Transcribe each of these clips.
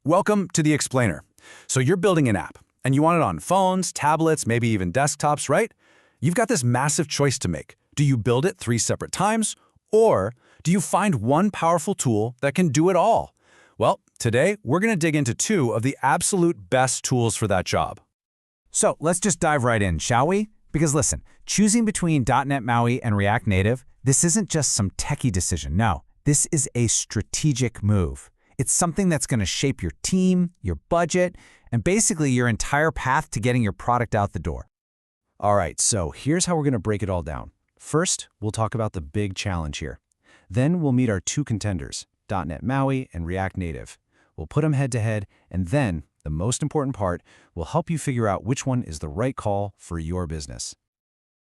Welcome to the Explainer. So you're building an app, and you want it on phones, tablets, maybe even desktops, right? You've got this massive choice to make. Do you build it 3 separate times, or do you find one powerful tool that can do it all? Well, today we're going to dig into 2 of the absolute best tools for that job. So let's just dive right in, shall we? Because listen, choosing between .NET MAUI and React Native, this isn't just some techie decision. No, this is a strategic move. It's something that's going to shape your team, your budget, and basically your entire path to getting your product out the door. All right, so here's how we're going to break it all down. First, we'll talk about the big challenge here. Then we'll meet our 2 contenders, .NET MAUI and React Native. We'll put them head to head, and then, the most important part, we'll help you figure out which one is the right call for your business.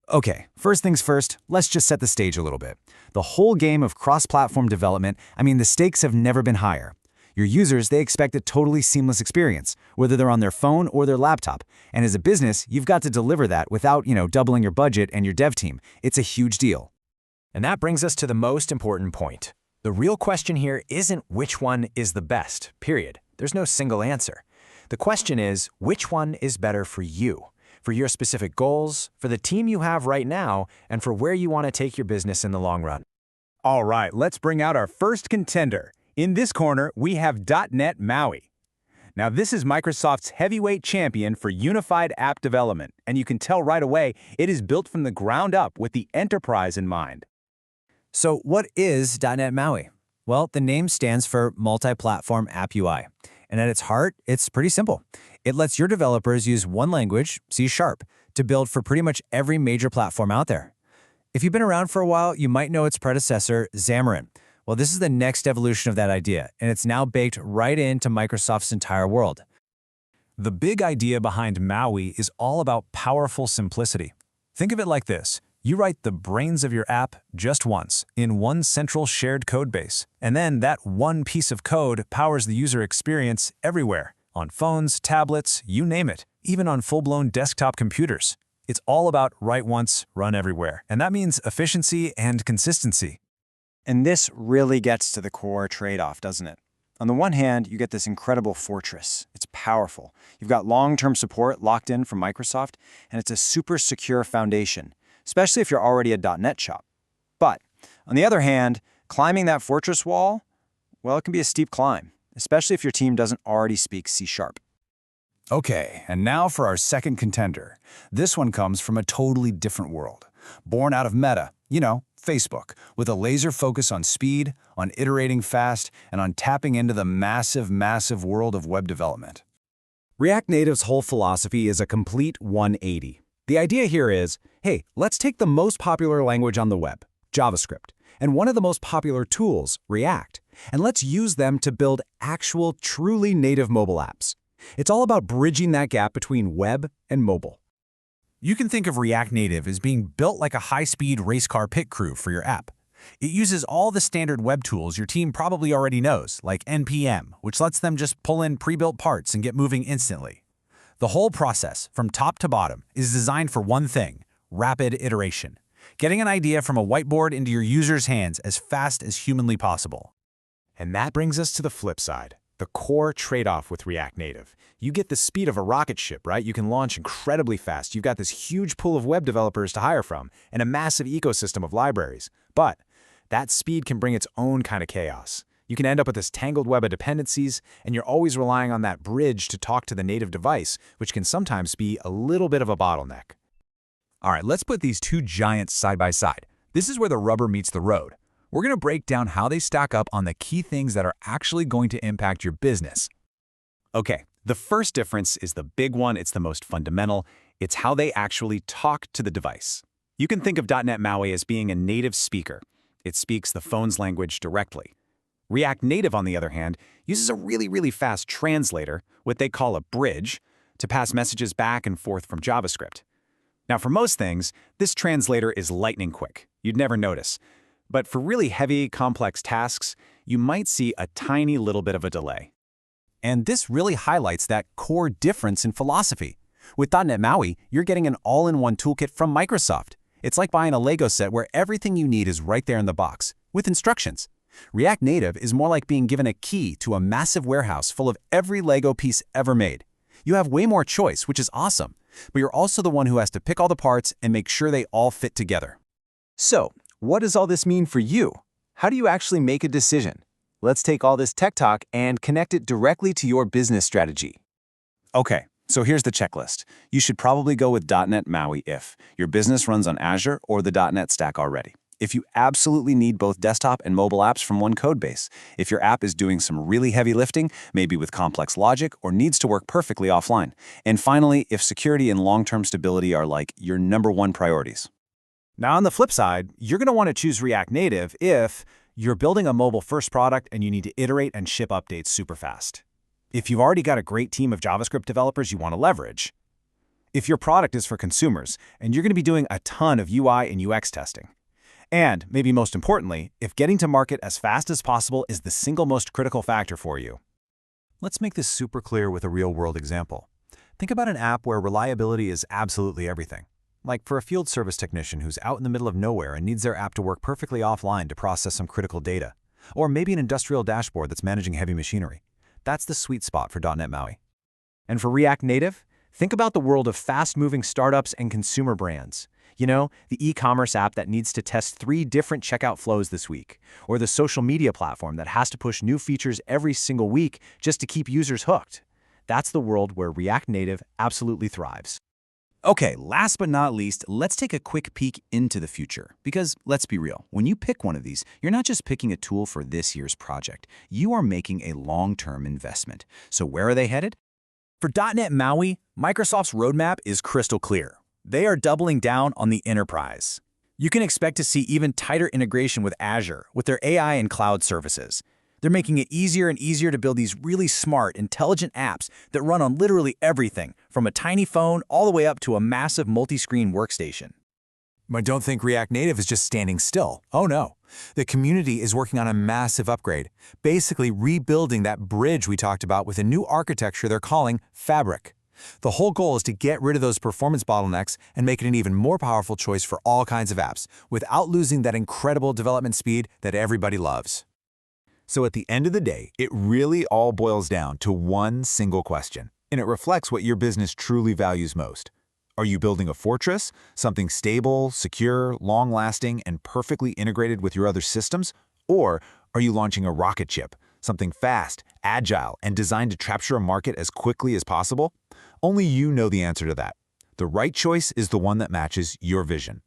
Okay, first things first, let's just set the stage a little bit. The whole game of cross-platform development, the stakes have never been higher. Your users, they expect a totally seamless experience, whether they're on their phone or their laptop. And as a business, you've got to deliver that without, doubling your budget and your dev team. It's a huge deal. And that brings us to the most important point. The real question here isn't which one is the best, period. There's no single answer. The question is, which one is better for you, for your specific goals, for the team you have right now, and for where you want to take your business in the long run. All right, let's bring out our first contender. In this corner, we have .NET MAUI. Now, this is Microsoft's heavyweight champion for unified app development, and you can tell right away it is built from the ground up with the enterprise in mind. So what is .NET MAUI? Well, the name stands for Multi-Platform App UI. And at its heart, it's pretty simple. It lets your developers use one language, C#, to build for pretty much every major platform out there. If you've been around for a while, you might know its predecessor, Xamarin. Well, this is the next evolution of that idea, and it's now baked right into Microsoft's entire world. The big idea behind MAUI is all about powerful simplicity. Think of it like this. You write the brains of your app just once, in one central shared code base. And then that one piece of code powers the user experience everywhere, on phones, tablets, you name it, even on full-blown desktop computers. It's all about write once, run everywhere. And that means efficiency and consistency. And this really gets to the core trade-off, doesn't it? On the one hand, you get this incredible fortress. It's powerful. You've got long-term support locked in from Microsoft, and it's a super secure foundation, especially if you're already a .NET shop. But on the other hand, climbing that fortress wall, well, it can be a steep climb, especially if your team doesn't already speak C#. Okay, and now for our second contender. This one comes from a totally different world. Born out of Meta, Facebook, with a laser focus on speed, on iterating fast, and on tapping into the massive, massive world of web development. React Native's whole philosophy is a complete 180. The idea here is, hey, let's take the most popular language on the web, JavaScript, and one of the most popular tools, React, and let's use them to build actual, truly native mobile apps. It's all about bridging that gap between web and mobile. You can think of React Native as being built like a high-speed race car pit crew for your app. It uses all the standard web tools your team probably already knows, like NPM, which lets them just pull in pre-built parts and get moving instantly. The whole process, from top to bottom, is designed for one thing: rapid iteration. Getting an idea from a whiteboard into your user's hands as fast as humanly possible. And that brings us to the flip side, the core trade-off with React Native. You get the speed of a rocket ship, right? You can launch incredibly fast. You've got this huge pool of web developers to hire from and a massive ecosystem of libraries. But that speed can bring its own kind of chaos. You can end up with this tangled web of dependencies, and you're always relying on that bridge to talk to the native device, which can sometimes be a little bit of a bottleneck. All right, let's put these 2 giants side by side. This is where the rubber meets the road. We're going to break down how they stack up on the key things that are actually going to impact your business. Okay, the first difference is the big one. It's the most fundamental. It's how they actually talk to the device. You can think of .NET MAUI as being a native speaker. It speaks the phone's language directly. React Native, on the other hand, uses a really fast translator, what they call a bridge, to pass messages back and forth from JavaScript. Now, for most things, this translator is lightning quick. You'd never notice. But for really heavy, complex tasks, you might see a tiny little bit of a delay. And this really highlights that core difference in philosophy. With .NET MAUI, you're getting an all-in-one toolkit from Microsoft. It's like buying a Lego set where everything you need is right there in the box, with instructions. React Native is more like being given a key to a massive warehouse full of every Lego piece ever made. You have way more choice, which is awesome, but you're also the one who has to pick all the parts and make sure they all fit together. So, what does all this mean for you? How do you actually make a decision? Let's take all this tech talk and connect it directly to your business strategy. Okay, so here's the checklist. You should probably go with .NET MAUI if your business runs on Azure or the .NET stack already. If you absolutely need both desktop and mobile apps from one codebase. If your app is doing some really heavy lifting, maybe with complex logic, or needs to work perfectly offline. And finally, if security and long-term stability are like your #1 priorities. Now, on the flip side, you're going to want to choose React Native if you're building a mobile-first product and you need to iterate and ship updates super fast. If you've already got a great team of JavaScript developers you want to leverage. If your product is for consumers and you're going to be doing a ton of UI and UX testing. And, maybe most importantly, if getting to market as fast as possible is the single most critical factor for you. Let's make this super clear with a real-world example. Think about an app where reliability is absolutely everything. Like for a field service technician who's out in the middle of nowhere and needs their app to work perfectly offline to process some critical data. Or maybe an industrial dashboard that's managing heavy machinery. That's the sweet spot for .NET MAUI. And for React Native, think about the world of fast-moving startups and consumer brands. You know, the e-commerce app that needs to test 3 different checkout flows this week, or the social media platform that has to push new features every single week just to keep users hooked. That's the world where React Native absolutely thrives. Okay, last but not least, let's take a quick peek into the future. Because let's be real, when you pick one of these, you're not just picking a tool for this year's project. You are making a long-term investment. So where are they headed? For .NET MAUI, Microsoft's roadmap is crystal clear. They are doubling down on the enterprise. You can expect to see even tighter integration with Azure, with their AI and cloud services. They're making it easier and easier to build these really smart, intelligent apps that run on literally everything, from a tiny phone all the way up to a massive multi-screen workstation. But don't think React Native is just standing still. Oh no. The community is working on a massive upgrade, basically rebuilding that bridge we talked about with a new architecture they're calling Fabric. The whole goal is to get rid of those performance bottlenecks and make it an even more powerful choice for all kinds of apps, without losing that incredible development speed that everybody loves. So at the end of the day, it really all boils down to one single question, and it reflects what your business truly values most. Are you building a fortress, something stable, secure, long-lasting, and perfectly integrated with your other systems? Or are you launching a rocket ship, something fast, agile, and designed to capture a market as quickly as possible? Only you know the answer to that. The right choice is the one that matches your vision.